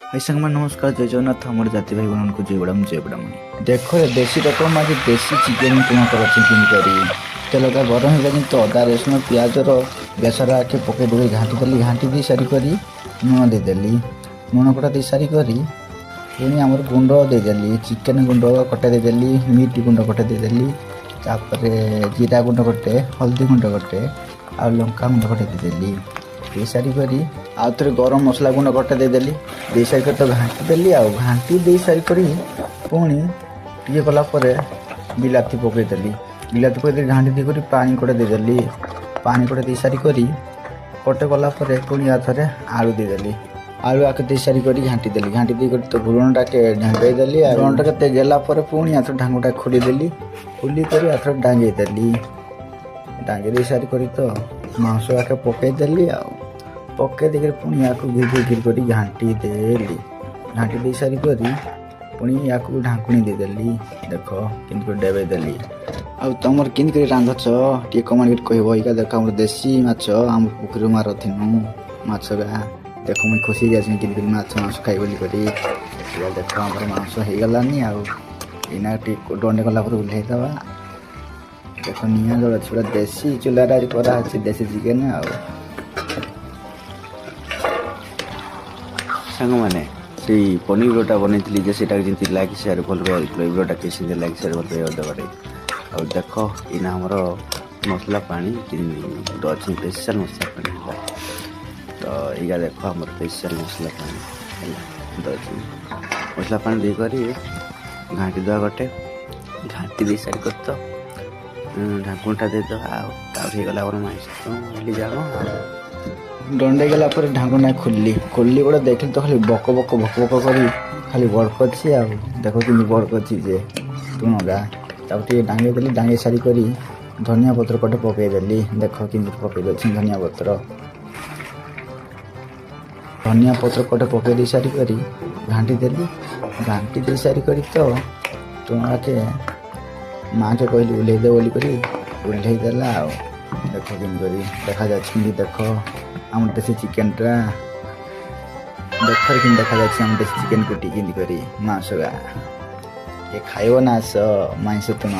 भाई संग नमस्कार जय जगन्नाथ हमारे जाति भाई बहन को जय बड़ा मणि देखो ये देसी रकम आज देसी चिकेन तुम कर चिकेन करी तेलटा गरम हो तो अदा रसुण पिज बेसर आखे पकईदेवी घाटी दी सारी करी लुण देदेली लुण कटा दे सारी करी पुणी आम गुंड देदेली चिकेन गुंड कटा देदेली मीट गुंड कटा देदेली तापर जीरा गुंड कटे हल्दी गुंड कटे आ लंका गुंड कटे देदेली दे सारी करी आउ थे गरम मसला गुंड कटा देदेली दे सारी कर तो घाटी देली आ घाटी दे सारी करी पुणी टे कला बिलाती पकईदेली बिलाती पकई घाटी देकर पानी कटे देदेली पानी कटे दे सारी करी कटे गला पुणी आ थे आलू देदेली आलू आके दे सारी करी घाटी देली घाटी देकर तो घुरणटा के ढांगई देली घुरणटा के गला पुणी आथर ढांगटा खोली देली खोली कर आथर डांगे देली डांगे दे सारी करी तो मांस आके पकई देली आ पकई देकर पुणी या घिर कर घाटी देली घाटी दे सारी करी पुणी या ढांकुणी देदेली देख कि डेबे देली आ तुम कि रांधच टे कमेंट कह इका देख आम देसी माछ आम पुखरी मार थिनु माछ गा देख मुझे खुशी जाए कि माछ खाई बोली देख आम मांस हो गलानी आना डंडे गला ओह्लैदवा देख निआ जल पूरा देसी चूल्हा कर देसी चिकेन सांग मैंने से पनीर रोटा बनई जे जमी लाइक सेयार भल वीडियोटा कैसे लाइक सेयार भल देवे आ देख इना हमर मसला पानी अच्छी स्पेशल मसला पानी तो या देख आम स्पेशल मसला पानी मसला पानी देकर घाटी दवा गटे घाटी दे सारी कर तो ढाकुणटा दे आगला माइस जान डंडे गला ढाकुणा खोलली खोलली गोटे देखली तो खाली बक बक भक भक कर खाली बड़कची आ देख कि बड़कची जे तुणगा ताकि डांगे देली डांगे सारी करी धनिया पत्र कटे पकईदेली देख कि पकई धनिया पत्र कटे पकई दे सारी करी घाटी देली घाटी दे सारी करी तो तुणा के माँ के कहली ओह्लैदे बोली ओह्लैदेला देख कि देखा जाए देख आम देसी चिकेनटा देख कि देखा जाए आम देसी चिकेन कुटी कि मांस गा ये खाइब ना आस माइस तुण